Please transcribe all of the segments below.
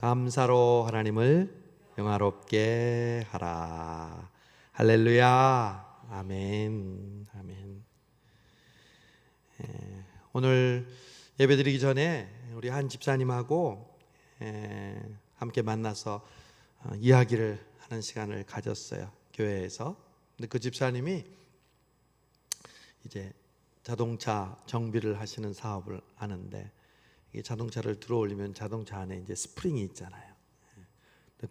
감사로 하나님을 영화롭게 하라. 할렐루야. 아멘. 아멘. 오늘 예배드리기 전에 우리 한 집사님하고 함께 만나서 이야기를 하는 시간을 가졌어요, 교회에서. 근데 그 집사님이 이제 자동차 정비를 하시는 사업을 하는데, 이게 자동차를 들어올리면 자동차 안에 이제 스프링이 있잖아요.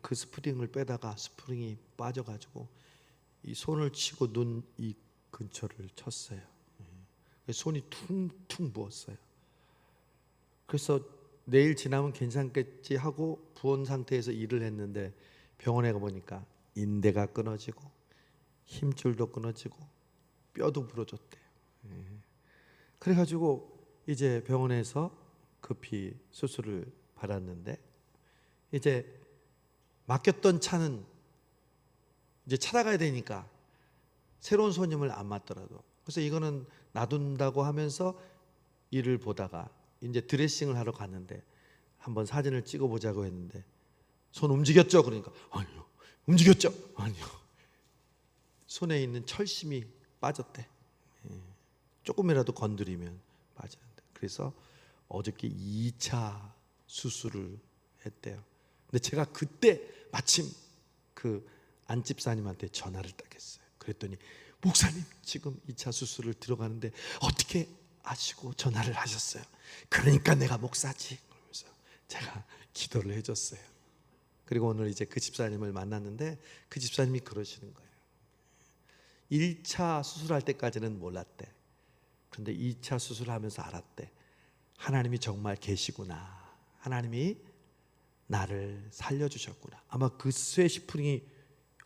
그 스프링을 빼다가 스프링이 빠져가지고 이 손을 치고 눈 이 근처를 쳤어요. 손이 퉁퉁 부었어요. 그래서 내일 지나면 괜찮겠지 하고 부은 상태에서 일을 했는데, 병원에 가보니까 인대가 끊어지고 힘줄도 끊어지고 뼈도 부러졌대요. 그래가지고 이제 병원에서 급히 수술을 받았는데, 이제 맡겼던 차는 이제 찾아가야 되니까 새로운 손님을 안 맞더라도, 그래서 이거는 놔둔다고 하면서 일을 보다가 이제 드레싱을 하러 갔는데 한번 사진을 찍어보자고 했는데, 손 움직였죠? 그러니까 아니요. 움직였죠? 아니요. 손에 있는 철심이 빠졌대. 조금이라도 건드리면 빠지는데, 그래서 어저께 2차 수술을 했대요. 근데 제가 그때 마침 그 안집사님한테 전화를 딱 했어요. 그랬더니 목사님 지금 2차 수술을 들어가는데 어떻게 아시고 전화를 하셨어요? 그러니까 내가 목사지. 그러면서 제가 기도를 해줬어요. 그리고 오늘 이제 그 집사님을 만났는데, 그 집사님이 그러시는 거예요. 1차 수술할 때까지는 몰랐대. 그런데 2차 수술하면서 알았대. 하나님이 정말 계시구나. 하나님이 나를 살려주셨구나. 아마 그 쇠시프링이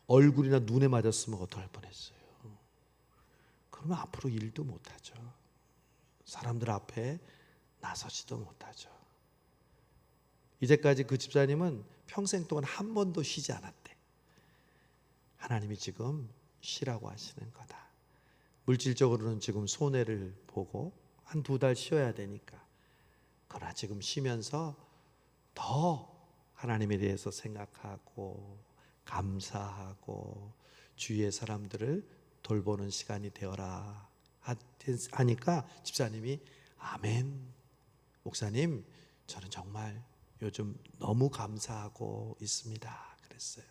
얼굴이나 눈에 맞았으면 어떡할 뻔했어요. 그러면 앞으로 일도 못하죠. 사람들 앞에 나서지도 못하죠. 이제까지 그 집사님은 평생 동안 한 번도 쉬지 않았대. 하나님이 지금 쉬라고 하시는 거다. 물질적으로는 지금 손해를 보고 한 2달 쉬어야 되니까, 그러나 지금 쉬면서 더 하나님에 대해서 생각하고 감사하고 주위의 사람들을 돌보는 시간이 되어라 하니까 집사님이 아멘, 목사님 저는 정말 요즘 너무 감사하고 있습니다 그랬어요.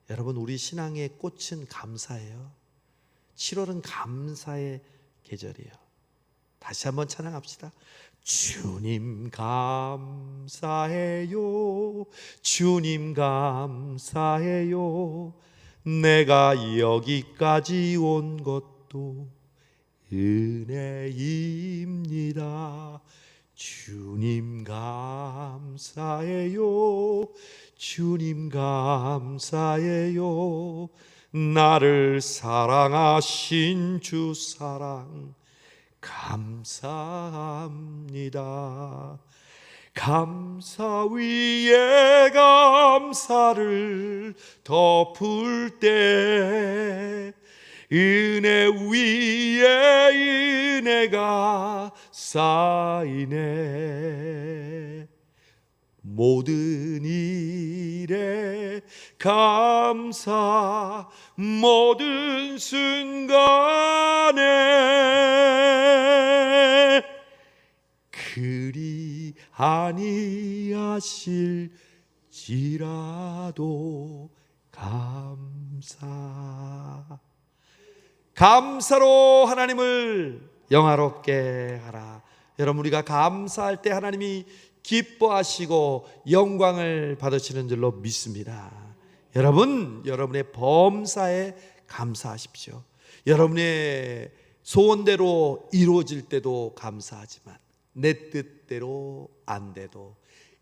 여러분, 우리 신앙의 꽃은 감사예요. 7월은 감사의 계절이에요. 다시 한번 찬양합시다. 주님 감사해요. 주님 감사해요. 내가 여기까지 온 것도 은혜입니다. 주님 감사해요. 주님 감사해요. 나를 사랑하신 주 사랑 감사합니다. 감사 위에 감사를 덮을 때 은혜 위에 은혜가 쌓이네. 모든 일에 감사, 모든 순간에 그리 아니하실지라도 감사로 하나님을 영화롭게 하라. 여러분, 우리가 감사할 때 하나님이 기뻐하시고 영광을 받으시는 줄로 믿습니다. 여러분, 여러분의 범사에 감사하십시오. 여러분의 소원대로 이루어질 때도 감사하지만 내 뜻대로 안 돼도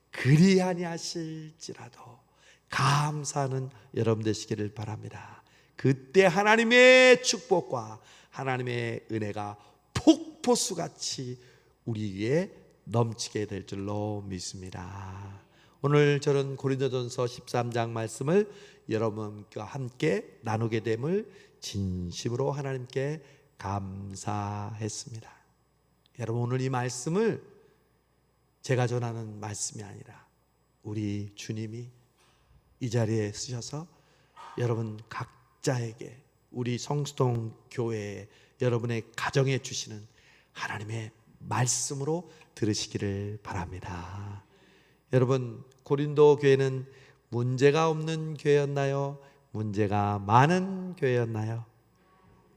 그리 아니하실지라도 감사하는 여러분 되시기를 바랍니다. 그때 하나님의 축복과 하나님의 은혜가 폭포수같이 우리 위에 넘치게 될 줄로 믿습니다. 오늘 저는 고린도전서 13장 말씀을 여러분과 함께 나누게 됨을 진심으로 하나님께 감사했습니다. 여러분, 오늘 이 말씀을 제가 전하는 말씀이 아니라 우리 주님이 이 자리에 쓰셔서 여러분 각자에게, 우리 성수동 교회에, 여러분의 가정에 주시는 하나님의 말씀으로 들으시기를 바랍니다. 여러분, 고린도 교회는 문제가 없는 교회였나요? 문제가 많은 교회였나요?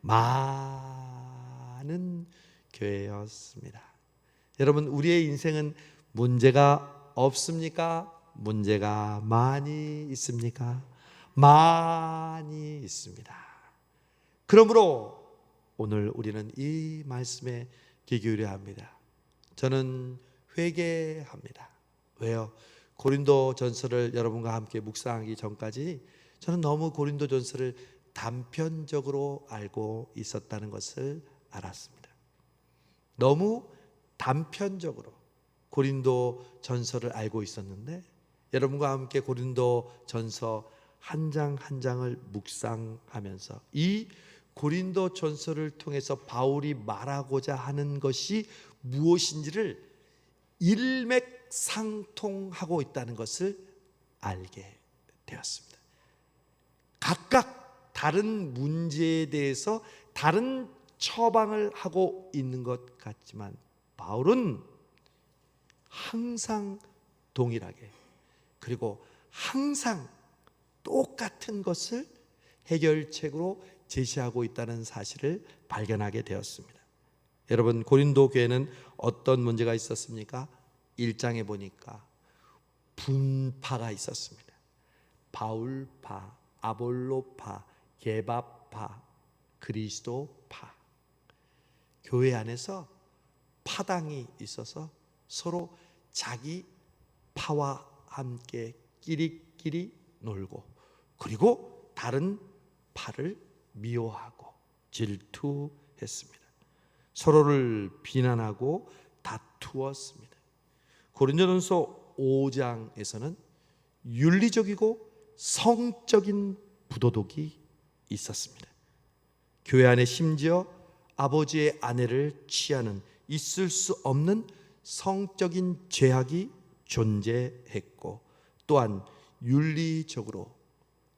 많은 교회였습니다. 여러분, 우리의 인생은 문제가 없습니까? 문제가 많이 있습니까? 많이 있습니다. 그러므로 오늘 우리는 이 말씀에 귀 기울여야 합니다. 저는 회개합니다. 왜요? 고린도 전서를 여러분과 함께 묵상하기 전까지 저는 너무 고린도 전서를 단편적으로 알고 있었다는 것을 알았습니다. 너무 단편적으로 고린도 전서를 알고 있었는데, 여러분과 함께 고린도 전서 한 장 한 장을 묵상하면서 이 고린도 전서를 통해서 바울이 말하고자 하는 것이 무엇인지를 일맥상통하고 있다는 것을 알게 되었습니다. 각각 다른 문제에 대해서 다른 처방을 하고 있는 것 같지만 바울은 항상 동일하게, 그리고 항상 똑같은 것을 해결책으로 제시하고 있다는 사실을 발견하게 되었습니다. 여러분, 고린도 교회는 어떤 문제가 있었습니까? 1장에 보니까 분파가 있었습니다. 바울파, 아볼로파, 게바파, 그리스도파. 교회 안에서 파당이 있어서 서로 자기 파와 함께 끼리끼리 놀고, 그리고 다른 파를 미워하고 질투했습니다. 서로를 비난하고 다투었습니다. 고린도전서 5장에서는 윤리적이고 성적인 부도덕이 있었습니다. 교회 안에 심지어 아버지의 아내를 취하는 있을 수 없는 성적인 죄악이 존재했고, 또한 윤리적으로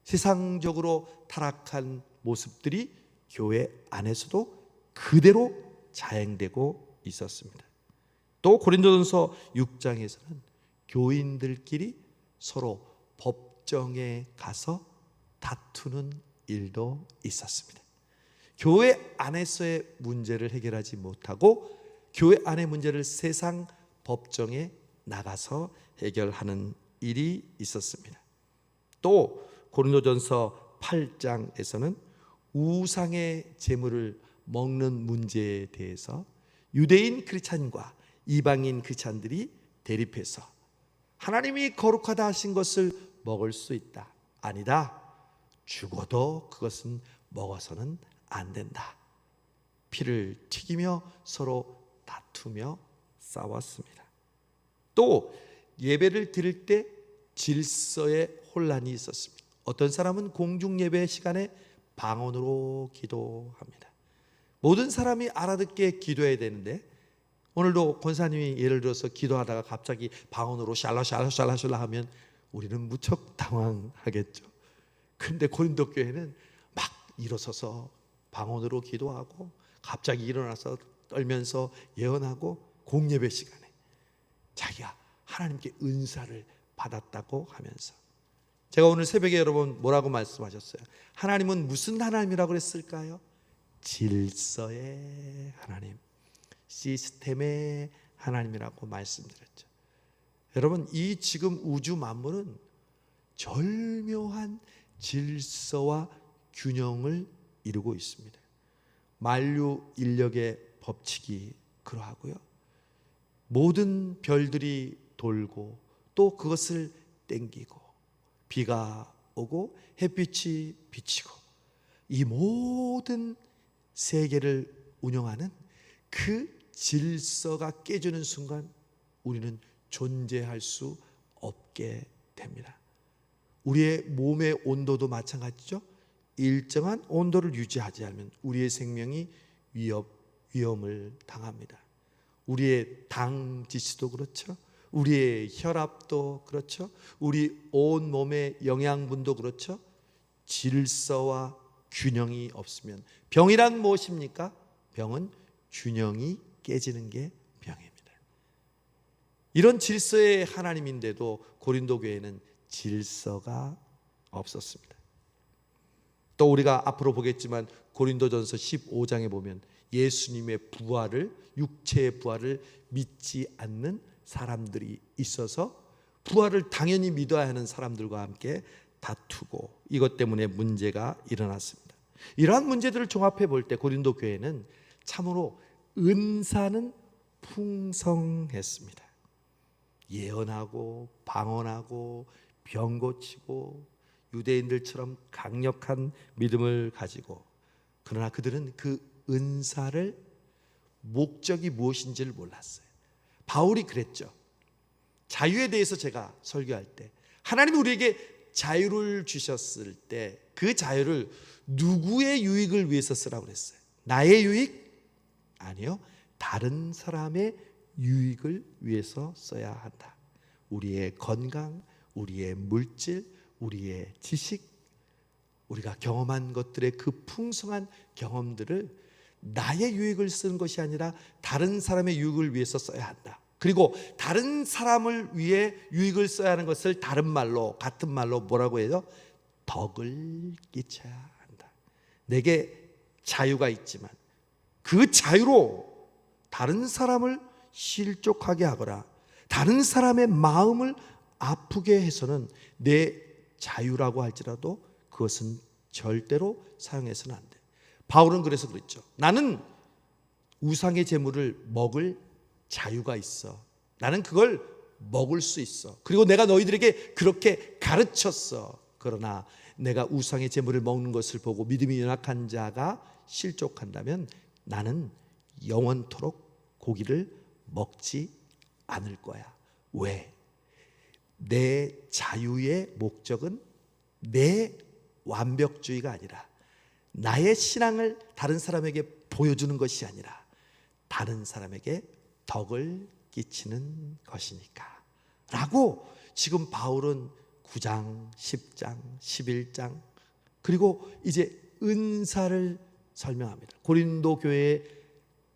세상적으로 타락한 모습들이 교회 안에서도 그대로 자행되고 있었습니다. 또 고린도전서 6장에서는 교인들끼리 서로 법정에 가서 다투는 일도 있었습니다. 교회 안에서의 문제를 해결하지 못하고 교회 안의 문제를 세상 법정에 나가서 해결하는 일이 있었습니다. 또 고린도전서 8장에서는 우상의 제물을 먹는 문제에 대해서 유대인 크리스찬과 이방인 크리스찬들이 대립해서 하나님이 거룩하다 하신 것을 먹을 수 있다, 아니다, 죽어도 그것은 먹어서는 안 된다, 피를 튀기며 서로 다투며 싸웠습니다. 또 예배를 드릴 때 질서의 혼란이 있었습니다. 어떤 사람은 공중 예배 시간에 방언으로 기도합니다. 모든 사람이 알아듣게 기도해야 되는데, 오늘도 권사님이 예를 들어서 기도하다가 갑자기 방언으로 샬라샬라샬라샬라 하면 우리는 무척 당황하겠죠. 그런데 고린도 교회는 막 일어서서 방언으로 기도하고 갑자기 일어나서 떨면서 예언하고 공예배 시간에 자기가 하나님께 은사를 받았다고 하면서, 제가 오늘 새벽에 여러분 뭐라고 말씀하셨어요? 하나님은 무슨 하나님이라고 그랬을까요? 질서의 하나님, 시스템의 하나님이라고 말씀드렸죠. 여러분, 이 지금 우주 만물은 절묘한 질서와 균형을 이루고 있습니다. 만류 인력의 법칙이 그러하고요, 모든 별들이 돌고 또 그것을 땡기고, 비가 오고 햇빛이 비치고, 이 모든 세계를 운영하는 그 질서가 깨지는 순간 우리는 존재할 수 없게 됩니다. 우리의 몸의 온도도 마찬가지죠. 일정한 온도를 유지하지 않으면 우리의 생명이 위험을 당합니다. 우리의 당 지수도 그렇죠. 우리의 혈압도 그렇죠. 우리 온 몸의 영양분도 그렇죠. 질서와 균형이 없으면 병이란 무엇입니까? 병은 균형이 깨지는 게 병입니다. 이런 질서의 하나님인데도 고린도 교회는 질서가 없었습니다. 또 우리가 앞으로 보겠지만 고린도전서 15장에 보면 예수님의 부활을, 육체의 부활을 믿지 않는 사람들이 있어서 부활을 당연히 믿어야 하는 사람들과 함께 다투고 이것 때문에 문제가 일어났습니다. 이러한 문제들을 종합해 볼 때 고린도 교회는 참으로 은사는 풍성했습니다. 예언하고 방언하고 병 고치고 유대인들처럼 강력한 믿음을 가지고, 그러나 그들은 그 은사를 목적이 무엇인지를 몰랐어요. 바울이 그랬죠. 자유에 대해서 제가 설교할 때 하나님이 우리에게 자유를 주셨을 때 그 자유를 누구의 유익을 위해서 쓰라고 그랬어요? 나의 유익? 아니요. 다른 사람의 유익을 위해서 써야 한다. 우리의 건강, 우리의 물질, 우리의 지식, 우리가 경험한 것들의 그 풍성한 경험들을 나의 유익을 쓰는 것이 아니라 다른 사람의 유익을 위해서 써야 한다. 그리고 다른 사람을 위해 유익을 써야 하는 것을 다른 말로, 같은 말로 뭐라고 해요? 덕을 끼쳐야 한다. 내게 자유가 있지만 그 자유로 다른 사람을 실족하게 하거나 다른 사람의 마음을 아프게 해서는 내 자유라고 할지라도 그것은 절대로 사용해서는 안 돼. 바울은 그래서 그랬죠. 나는 우상의 제물을 먹을 자유가 있어. 나는 그걸 먹을 수 있어. 그리고 내가 너희들에게 그렇게 가르쳤어. 그러나 내가 우상의 제물을 먹는 것을 보고 믿음이 연약한 자가 실족한다면 나는 영원토록 고기를 먹지 않을 거야. 왜? 내 자유의 목적은 내 완벽주의가 아니라 나의 신앙을 다른 사람에게 보여주는 것이 아니라 다른 사람에게 덕을 끼치는 것이니까 라고 지금 바울은 9장, 10장, 11장 그리고 이제 은사를 설명합니다. 고린도 교회에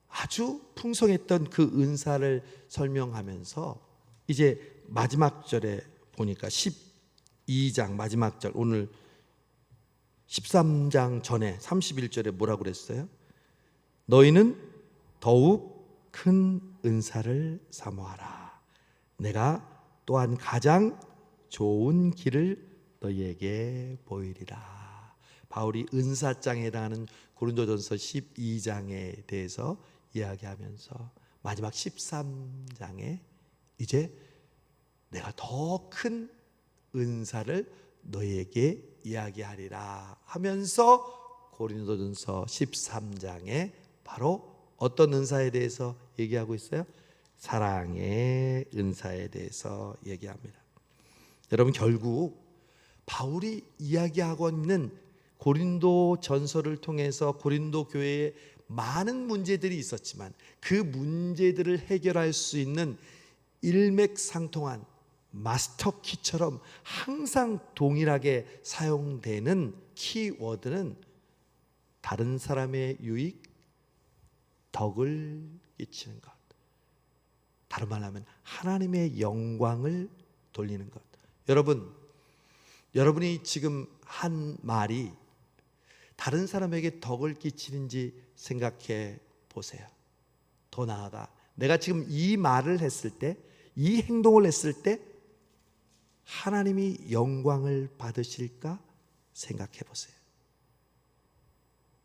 아주 풍성했던 그 은사를 설명하면서 이제 마지막 절에 보니까 12장 마지막 절, 오늘 13장 전에 31절에 뭐라고 그랬어요? 너희는 더욱 큰 은사를 사모하라. 내가 또한 가장 좋은 길을 너희에게 보이리라. 바울이 은사장에 해당하는 고린도전서 12장에 대해서 이야기하면서 마지막 13장에 이제 내가 더 큰 은사를 너희에게 이야기하리라 하면서 고린도전서 13장에 바로 어떤 은사에 대해서 얘기하고 있어요? 사랑의 은사에 대해서 얘기합니다. 여러분, 결국 바울이 이야기하고 있는 고린도 전서를 통해서 고린도 교회에 많은 문제들이 있었지만 그 문제들을 해결할 수 있는 일맥상통한 마스터키처럼 항상 동일하게 사용되는 키워드는 다른 사람의 유익, 덕을 끼치는 것. 다른 말로 하면 하나님의 영광을 돌리는 것. 여러분이 지금 한 말이 다른 사람에게 덕을 끼치는지 생각해 보세요. 더 나아가 내가 지금 이 말을 했을 때, 이 행동을 했을 때 하나님이 영광을 받으실까 생각해 보세요.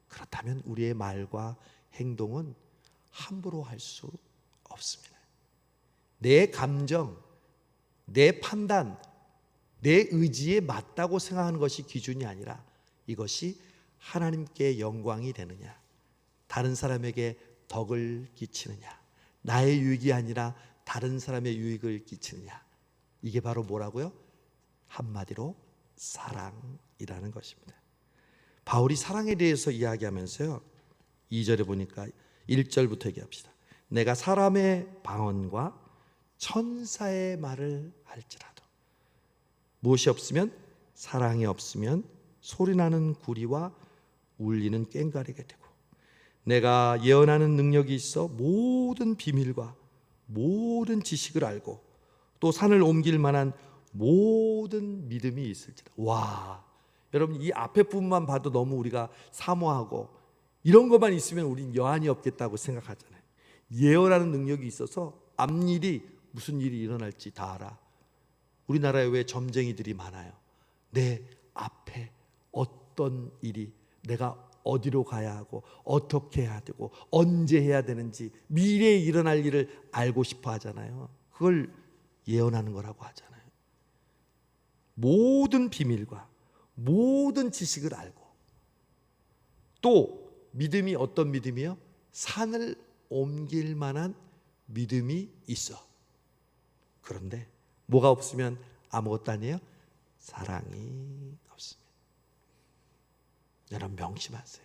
그렇다면 우리의 말과 행동은 함부로 할 수 없습니다. 내 감정, 내 판단, 내 의지에 맞다고 생각하는 것이 기준이 아니라 이것이 하나님께 영광이 되느냐, 다른 사람에게 덕을 끼치느냐, 나의 유익이 아니라 다른 사람의 유익을 끼치느냐, 이게 바로 뭐라고요? 한마디로 사랑이라는 것입니다. 바울이 사랑에 대해서 이야기하면서요, 2절에 보니까 1절부터 얘기합시다. 내가 사람의 방언과 천사의 말을 할지라도. 무엇이 없으면? 사랑이 없으면 소리나는 구리와 울리는 꽹과리가 되고, 내가 예언하는 능력이 있어 모든 비밀과 모든 지식을 알고 또 산을 옮길 만한 모든 믿음이 있을지라. 와, 여러분, 이 앞에 부분만 봐도 너무 우리가 사모하고 이런 것만 있으면 우린 여한이 없겠다고 생각하잖아요. 예언하는 능력이 있어서 앞일이 무슨 일이 일어날지 다 알아. 우리나라에 왜 점쟁이들이 많아요? 내 앞에 어떤 일이, 내가 어디로 가야 하고 어떻게 해야 되고 언제 해야 되는지 미래에 일어날 일을 알고 싶어 하잖아요. 그걸 예언하는 거라고 하잖아요. 모든 비밀과 모든 지식을 알고, 또 믿음이 어떤 믿음이요? 산을 옮길 만한 믿음이 있어. 그런데 뭐가 없으면 아무것도 아니에요? 사랑이 없습니다. 여러분 명심하세요.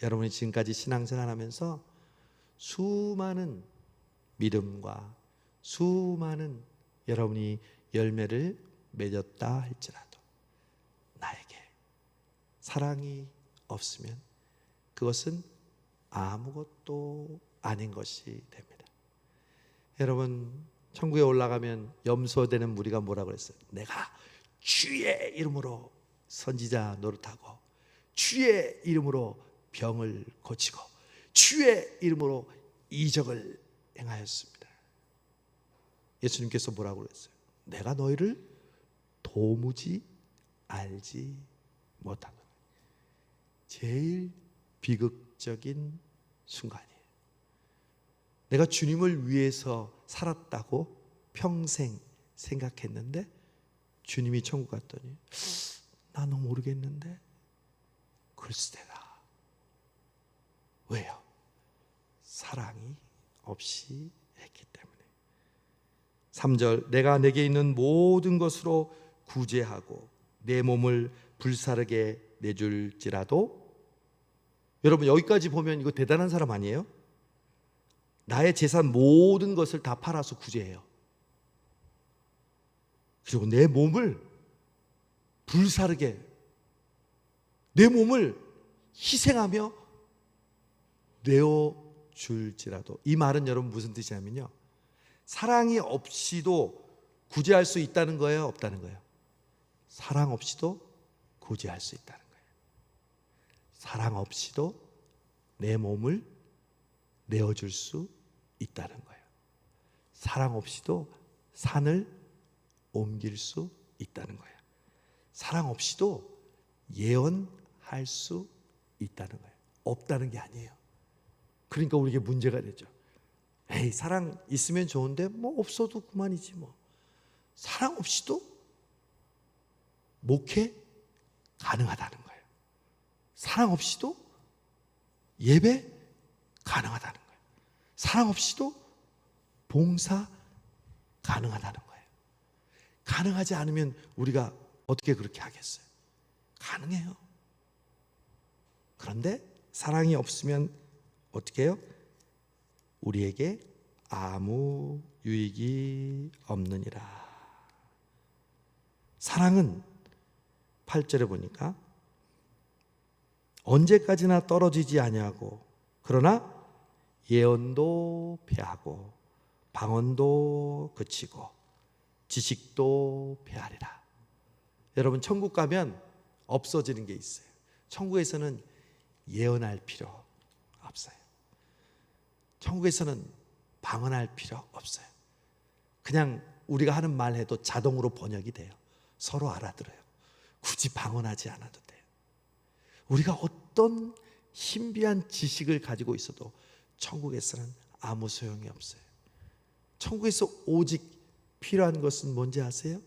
여러분이 지금까지 신앙생활하면서 수많은 믿음과 수많은 여러분이 열매를 맺었다 할지라도 나에게 사랑이 없으면 그것은 아무것도 아닌 것이 됩니다. 여러분, 천국에 올라가면 염소되는 무리가 뭐라고 그랬어요? 내가 주의 이름으로 선지자 노릇하고 주의 이름으로 병을 고치고 주의 이름으로 이적을 행하였습니다. 예수님께서 뭐라고 그랬어요? 내가 너희를 도무지 알지 못하노라. 제일 비극적인 순간이에요. 내가 주님을 위해서 살았다고 평생 생각했는데 주님이 천국 갔더니 나는 모르겠는데. 글쎄다. 왜요? 사랑이 없이 했기 때문에. 3절, 내가 내게 있는 모든 것으로 구제하고 내 몸을 불사르게 내줄지라도. 여러분, 여기까지 보면 이거 대단한 사람 아니에요? 나의 재산 모든 것을 다 팔아서 구제해요. 그리고 내 몸을 불사르게, 내 몸을 희생하며 내어줄지라도. 이 말은 여러분 무슨 뜻이냐면요, 사랑이 없이도 구제할 수 있다는 거예요? 없다는 거예요? 사랑 없이도 구제할 수 있다는 거예요. 사랑 없이도 내 몸을 내어줄 수 있다는 거예요. 사랑 없이도 산을 옮길 수 있다는 거예요. 사랑 없이도 예언할 수 있다는 거예요. 없다는 게 아니에요. 그러니까 우리에게 문제가 되죠. 에이, 사랑 있으면 좋은데 뭐 없어도 그만이지 뭐. 사랑 없이도 목회 가능하다는 거예요. 사랑 없이도 예배 가능하다는 거예요. 사랑 없이도 봉사 가능하다는 거예요. 가능하지 않으면 우리가 어떻게 그렇게 하겠어요? 가능해요. 그런데 사랑이 없으면 어떻게 해요? 우리에게 아무 유익이 없느니라. 사랑은 8절에 보니까 언제까지나 떨어지지 아니하고 그러나 예언도 패하고 방언도 그치고 지식도 패하리라. 여러분, 천국 가면 없어지는 게 있어요. 천국에서는 예언할 필요 없어요. 천국에서는 방언할 필요 없어요. 그냥 우리가 하는 말 해도 자동으로 번역이 돼요. 서로 알아들어요. 굳이 방언하지 않아도 돼요. 우리가 어떤 신비한 지식을 가지고 있어도 천국에서는 아무 소용이 없어요. 천국에서 오직 필요한 것은 뭔지 아세요?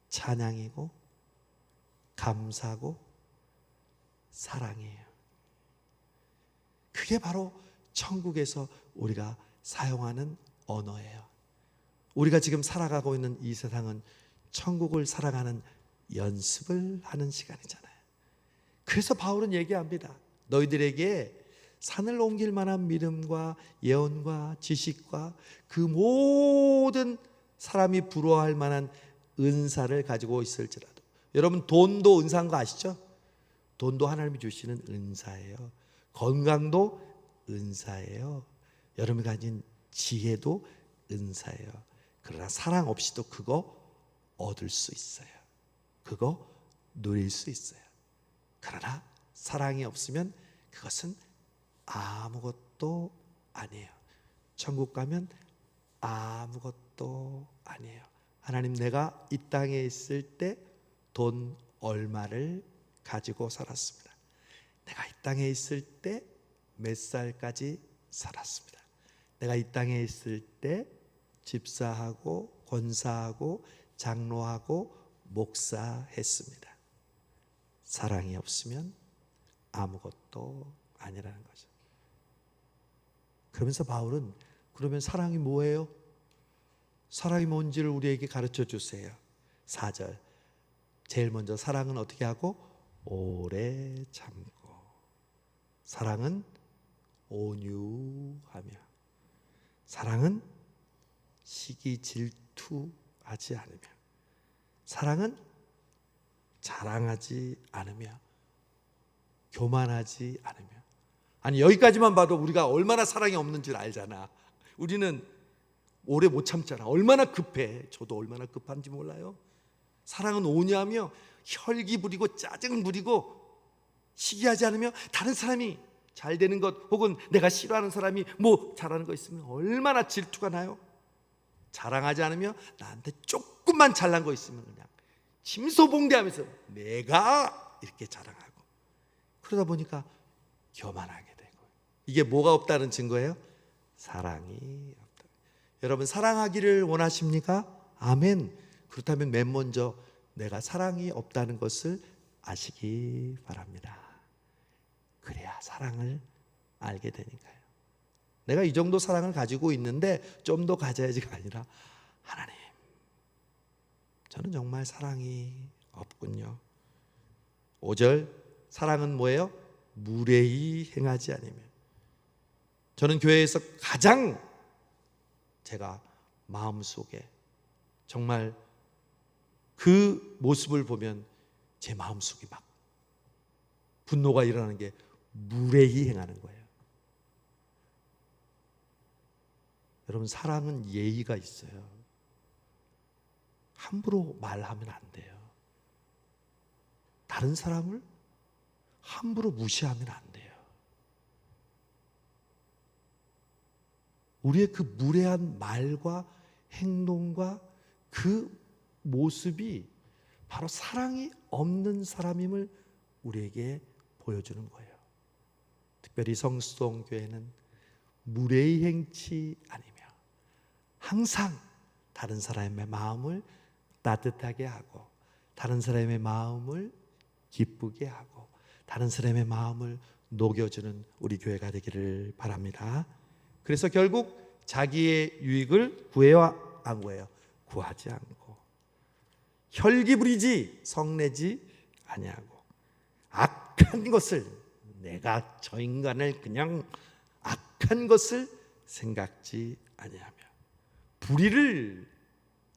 찬양이고 감사고 사랑이에요. 그게 바로 천국에서 우리가 사용하는 언어예요. 우리가 지금 살아가고 있는 이 세상은 천국을 살아가는 연습을 하는 시간이잖아요. 그래서 바울은 얘기합니다. 너희들에게 산을 옮길 만한 믿음과 예언과 지식과 그 모든 사람이 부러워할 만한 은사를 가지고 있을지라도, 여러분 돈도 은사인 거 아시죠? 돈도 하나님이 주시는 은사예요. 건강도 은사예요. 여러분이 가진 지혜도 은사예요. 그러나 사랑 없이도 그거 얻을 수 있어요. 그거 누릴 수 있어요. 그러나 사랑이 없으면 그것은 아무것도 아니에요. 천국 가면 아무것도 아니에요. 하나님, 내가 이 땅에 있을 때 돈 얼마를 가지고 살았습니다. 내가 이 땅에 있을 때 몇 살까지 살았습니다. 내가 이 땅에 있을 때 집사하고 권사하고 장로하고 목사했습니다. 사랑이 없으면 아무것도 아니라는 거죠. 그러면서 바울은, 그러면 사랑이 뭐예요? 사랑이 뭔지를 우리에게 가르쳐 주세요. 4절, 제일 먼저 사랑은 어떻게 하고? 오래 참고. 사랑은 온유하며, 사랑은 시기 질투하지 않으며, 사랑은 자랑하지 않으며, 교만하지 않으며. 아니, 여기까지만 봐도 우리가 얼마나 사랑이 없는 줄 알잖아. 우리는 오래 못 참잖아. 얼마나 급해. 저도 얼마나 급한지 몰라요. 사랑은 온유하며 혈기 부리고 짜증 부리고 시기하지 않으며, 다른 사람이 잘 되는 것 혹은 내가 싫어하는 사람이 뭐 잘하는 거 있으면 얼마나 질투가 나요. 자랑하지 않으며 나한테 조금만 잘난 거 있으면 그냥 침소봉대하면서 내가 이렇게 자랑하고, 그러다 보니까 교만하게 되고. 이게 뭐가 없다는 증거예요? 사랑이 없다. 여러분, 사랑하기를 원하십니까? 아멘. 그렇다면 맨 먼저 내가 사랑이 없다는 것을 아시기 바랍니다. 그래야 사랑을 알게 되니까요. 내가 이 정도 사랑을 가지고 있는데 좀 더 가져야지가 아니라, 하나님, 저는 정말 사랑이 없군요. 5절, 사랑은 뭐예요? 무례히 행하지 않으며. 저는 교회에서 가장 제가 마음속에 정말 그 모습을 보면 제 마음속이 막 분노가 일어나는 게 무례히 행하는 거예요. 여러분, 사랑은 예의가 있어요. 함부로 말하면 안 돼요. 다른 사람을 함부로 무시하면 안 돼요. 우리의 그 무례한 말과 행동과 그 모습이 바로 사랑이 없는 사람임을 우리에게 보여주는 거예요. 특별히 성수동교회는 무례히 행치 아니며 항상 다른 사람의 마음을 따뜻하게 하고, 다른 사람의 마음을 기쁘게 하고, 다른 사람의 마음을 녹여주는 우리 교회가 되기를 바랍니다. 그래서 결국 자기의 유익을 구해야 안 구해요? 구하지 않고, 혈기 부리지 성내지 아니하고, 악한 것을, 내가 저 인간을 그냥 악한 것을 생각지 아니하며, 불의를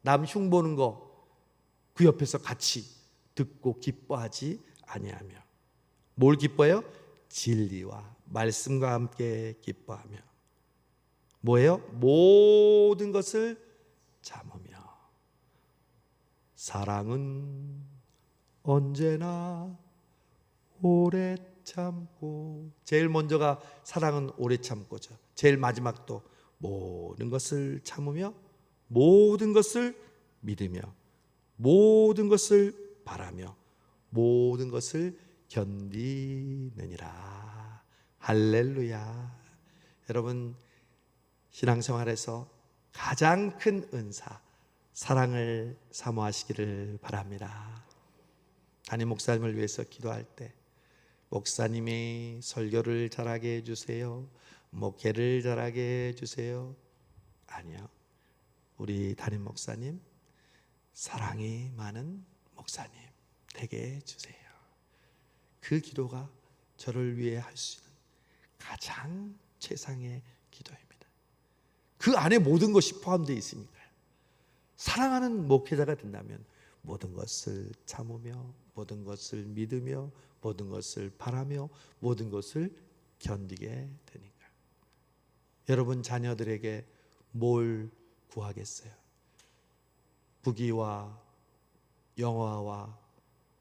남 흉보는 거 그 옆에서 같이 듣고 기뻐하지 아니하며, 뭘 기뻐해요? 진리와 말씀과 함께 기뻐하며, 뭐예요? 모든 것을 참으며. 사랑은 언제나 오래 참고. 제일 먼저가 사랑은 오래 참고죠. 제일 마지막도 모든 것을 참으며, 모든 것을 믿으며, 모든 것을 바라며, 모든 것을 견디느니라. 할렐루야. 여러분, 신앙생활에서 가장 큰 은사, 사랑을 사모하시기를 바랍니다. 담임 목사님을 위해서 기도할 때, 목사님이 설교를 잘하게 해주세요, 목회를 잘하게 해주세요, 아니요. 우리 담임 목사님, 사랑이 많은 목사님 되게 해주세요. 그 기도가 저를 위해 할 수 있는 가장 최상의 기도입니다. 그 안에 모든 것이 포함되어 있으니까요. 사랑하는 목회자가 된다면 모든 것을 참으며, 모든 것을 믿으며, 모든 것을 바라며, 모든 것을 견디게 되니까. 여러분 자녀들에게 뭘 구하겠어요? 부귀와 영화와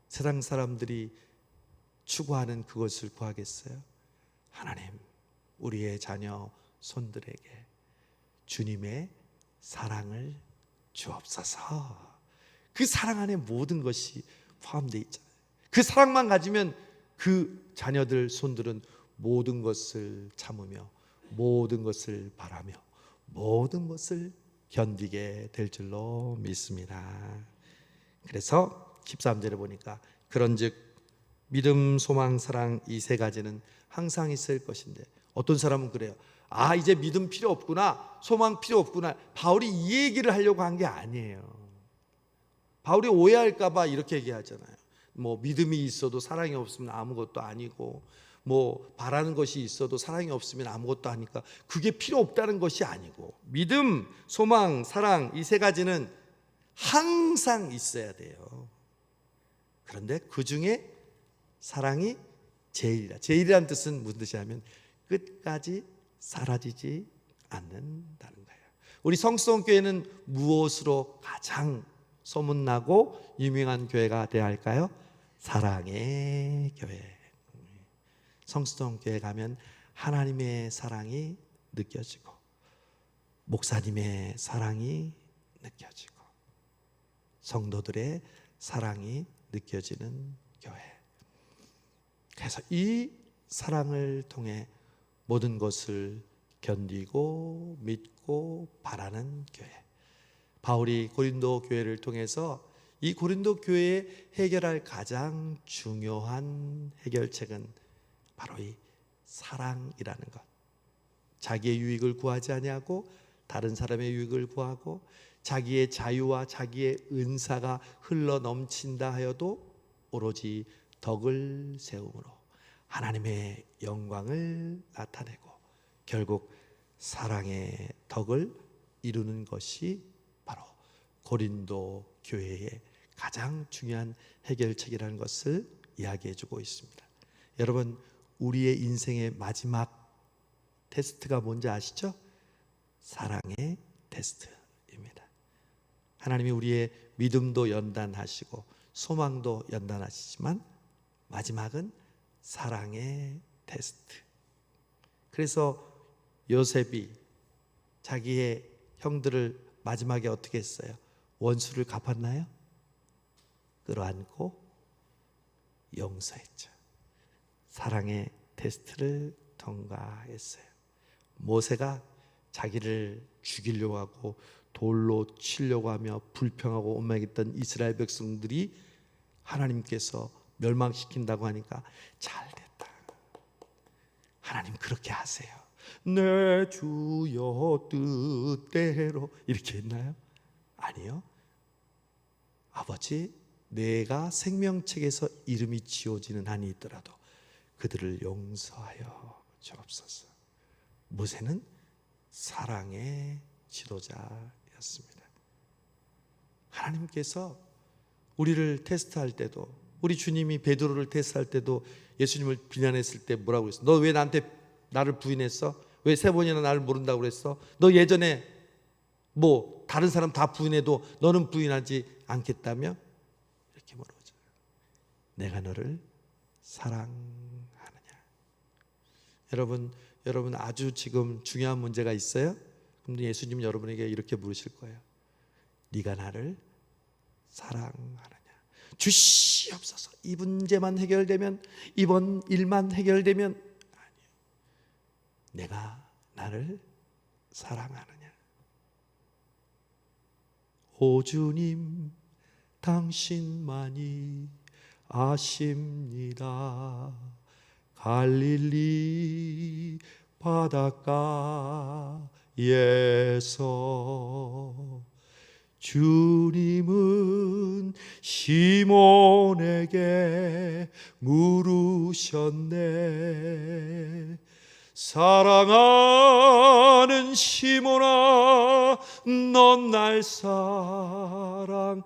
세상 사람들이 추구하는 그것을 구하겠어요? 하나님, 우리의 자녀 손들에게 주님의 사랑을 주옵소서. 그 사랑 안에 모든 것이 포함되어 있잖아요. 그 사랑만 가지면 그 자녀들 손들은 모든 것을 참으며, 모든 것을 바라며, 모든 것을 견디게 될 줄로 믿습니다. 그래서 13절에 보니까 그런즉 믿음, 소망, 사랑 이 세 가지는 항상 있을 것인데, 어떤 사람은 그래요. 아, 이제 믿음 필요 없구나, 소망 필요 없구나. 바울이 이 얘기를 하려고 한 게 아니에요. 바울이 오해할까 봐 이렇게 얘기하잖아요. 뭐 믿음이 있어도 사랑이 없으면 아무것도 아니고, 뭐 바라는 것이 있어도 사랑이 없으면 아무것도 아니까 그게 필요 없다는 것이 아니고, 믿음, 소망, 사랑 이 세 가지는 항상 있어야 돼요. 그런데 그 중에 사랑이 제일이라. 제일이라는 뜻은 무슨 뜻이냐면 끝까지 사라지지 않는다는 거예요. 우리 성수동교회는 무엇으로 가장 소문나고 유명한 교회가 되어야 할까요? 사랑의 교회. 성수동교회 가면 하나님의 사랑이 느껴지고, 목사님의 사랑이 느껴지고, 성도들의 사랑이 느껴지는 교회. 그래서 이 사랑을 통해 모든 것을 견디고 믿고 바라는 교회. 바울이 고린도 교회를 통해서 이 고린도 교회에 해결할 가장 중요한 해결책은 바로 이 사랑이라는 것. 자기의 유익을 구하지 아니하고 다른 사람의 유익을 구하고, 자기의 자유와 자기의 은사가 흘러 넘친다 하여도 오로지 덕을 세움으로 하나님의 영광을 나타내고 결국 사랑의 덕을 이루는 것이 바로 고린도 교회의 가장 중요한 해결책이라는 것을 이야기해 주고 있습니다. 여러분, 우리의 인생의 마지막 테스트가 뭔지 아시죠? 사랑의 테스트입니다. 하나님이 우리의 믿음도 연단하시고 소망도 연단하시지만 마지막은 사랑의 테스트. 그래서 요셉이 자기의 형들을 마지막에 어떻게 했어요? 원수를 갚았나요? 끌어안고 용서했죠. 사랑의 테스트를 통과했어요. 모세가 자기를 죽이려고 하고 돌로 치려고 하며 불평하고 원망했던 이스라엘 백성들이 하나님께서 멸망시킨다고 하니까 잘됐다, 하나님 그렇게 하세요, 내 주여 뜻대로, 이렇게 했나요? 아니요. 아버지, 내가 생명책에서 이름이 지워지는 한이 있더라도 그들을 용서하여 주옵소서. 모세는 사랑의 지도자였습니다. 하나님께서 우리를 테스트할 때도, 우리 주님이 베드로를 테스트할 때도 예수님을 비난했을 때 뭐라고 했어? 너 왜 나를 부인했어? 왜 3번이나 나를 모른다고 그랬어? 너 예전에 뭐 다른 사람 다 부인해도 너는 부인하지 않겠다며? 이렇게 물어보죠. 내가 너를 사랑하느냐? 여러분 아주 지금 중요한 문제가 있어요? 그럼 예수님 여러분에게 이렇게 물으실 거예요. 네가 나를 사랑하느냐? 주시옵소서. 이 문제만 해결되면, 이번 일만 해결되면, 아니요. 내가 나를 사랑하느냐? 오 주님, 당신만이 아십니다. 갈릴리 바닷가에서 주님은 시몬에게 물으셨네. 사랑하는 시몬아, 넌 날 사랑하느냐?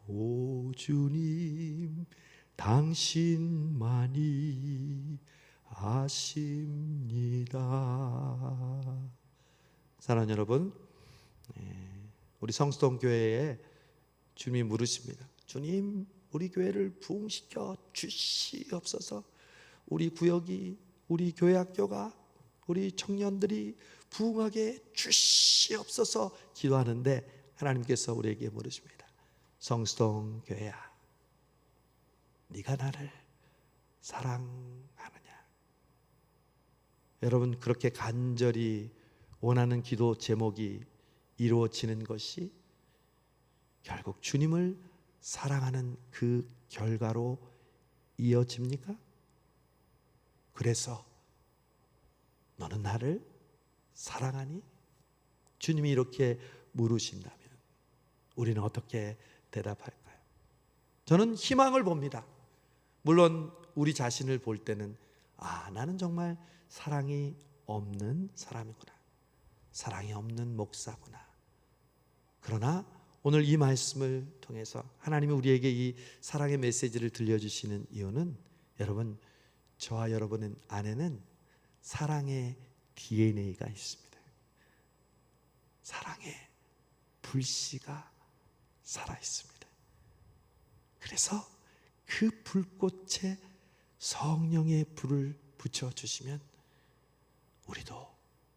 오 주님, 당신만이 아십니다. 사랑하는 여러분, 우리 성수동 교회에 주님이 물으십니다. 주님, 우리 교회를 부흥시켜 주시옵소서. 우리 구역이, 우리 교회 학교가, 우리 청년들이 부흥하게 주시옵소서 기도하는데 하나님께서 우리에게 물으십니다. 성수동 교회야, 네가 나를 사랑하느냐? 여러분, 그렇게 간절히 원하는 기도 제목이 이루어지는 것이 결국 주님을 사랑하는 그 결과로 이어집니까? 그래서 너는 나를 사랑하니? 주님이 이렇게 물으신다면 우리는 어떻게 대답할까요? 저는 희망을 봅니다. 물론 우리 자신을 볼 때는 나는 정말 사랑이 없는 사람이구나, 사랑이 없는 목사구나. 그러나 오늘 이 말씀을 통해서 하나님이 우리에게 이 사랑의 메시지를 들려주시는 이유는, 여러분, 저와 여러분 안에는 사랑의 DNA가 있습니다. 사랑의 불씨가 살아있습니다. 그래서 그 불꽃에 성령의 불을 붙여주시면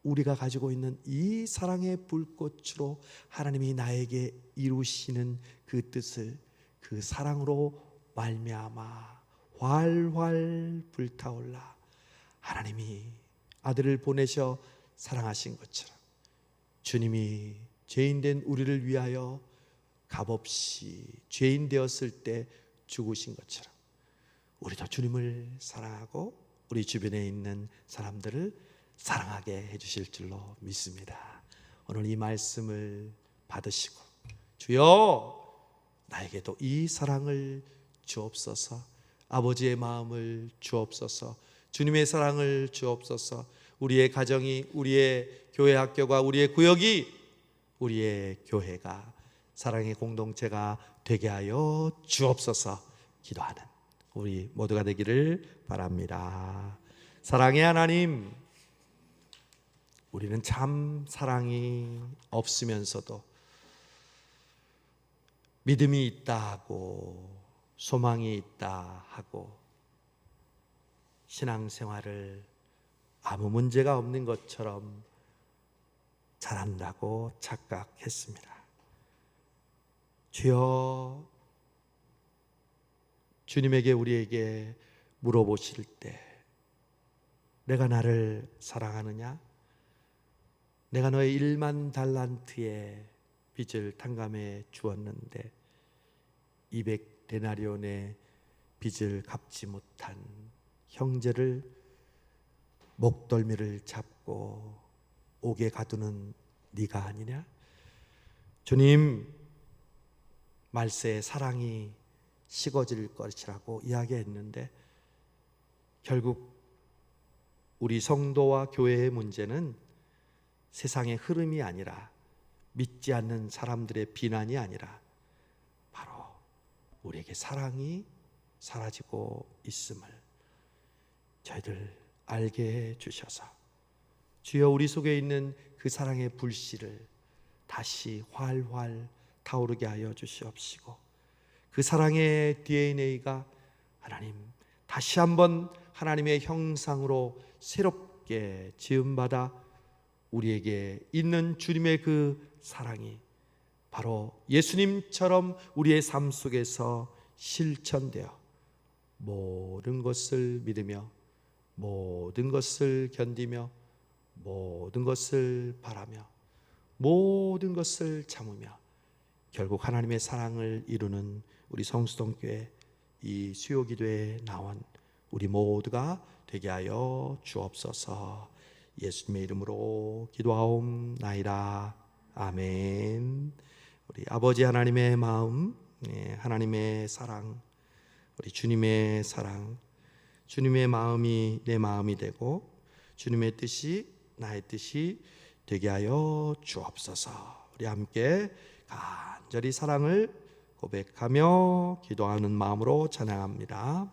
우리가 가지고 있는 이 사랑의 불꽃으로 하나님이 나에게 이루시는 그 뜻을, 그 사랑으로 말미암아 활활 불타올라 하나님이 아들을 보내셔 사랑하신 것처럼 주님이 죄인된 우리를 위하여 값없이 죄인 되었을 때 죽으신 것처럼 우리도 주님을 사랑하고 우리 주변에 있는 사람들을 사랑하게 해주실 줄로 믿습니다. 오늘 이 말씀을 받으시고, 주여 나에게도 이 사랑을 주옵소서, 아버지의 마음을 주옵소서, 주님의 사랑을 주옵소서, 우리의 가정이, 우리의 교회 학교가, 우리의 구역이, 우리의 교회가 사랑의 공동체가 되게 하여 주옵소서 기도하는 우리 모두가 되기를 바랍니다. 사랑의 하나님, 우리는 참 사랑이 없으면서도 믿음이 있다 하고 소망이 있다 하고 신앙생활을 아무 문제가 없는 것처럼 잘한다고 착각했습니다. 주여, 주님에게 우리에게 물어보실 때 내가 나를 사랑하느냐? 내가 너의 1만 달란트의 빚을 탕감해 주었는데 200데나리온의 빚을 갚지 못한 형제를 목덜미를 잡고 옥에 가두는 네가 아니냐? 주님, 말세에 사랑이 식어질 것이라고 이야기했는데 결국 우리 성도와 교회의 문제는 세상의 흐름이 아니라, 믿지 않는 사람들의 비난이 아니라 바로 우리에게 사랑이 사라지고 있음을 저희들 알게 해 주셔서 주여, 우리 속에 있는 그 사랑의 불씨를 다시 활활 타오르게 하여 주시옵시고, 그 사랑의 DNA가 하나님 다시 한번 하나님의 형상으로 새롭게 지음받아 우리에게 있는 주님의 그 사랑이 바로 예수님처럼 우리의 삶 속에서 실천되어 모든 것을 믿으며 모든 것을 견디며 모든 것을 바라며 모든 것을 참으며 결국 하나님의 사랑을 이루는 우리 성수동교회 이 수요기도에 나온 우리 모두가 되게 하여 주옵소서. 예수님의 이름으로 기도하옵나이다. 아멘. 우리 아버지 하나님의 마음, 하나님의 사랑, 우리 주님의 사랑, 주님의 마음이 내 마음이 되고 주님의 뜻이 나의 뜻이 되게 하여 주옵소서. 우리 함께 간절히 사랑을 고백하며 기도하는 마음으로 찬양합니다.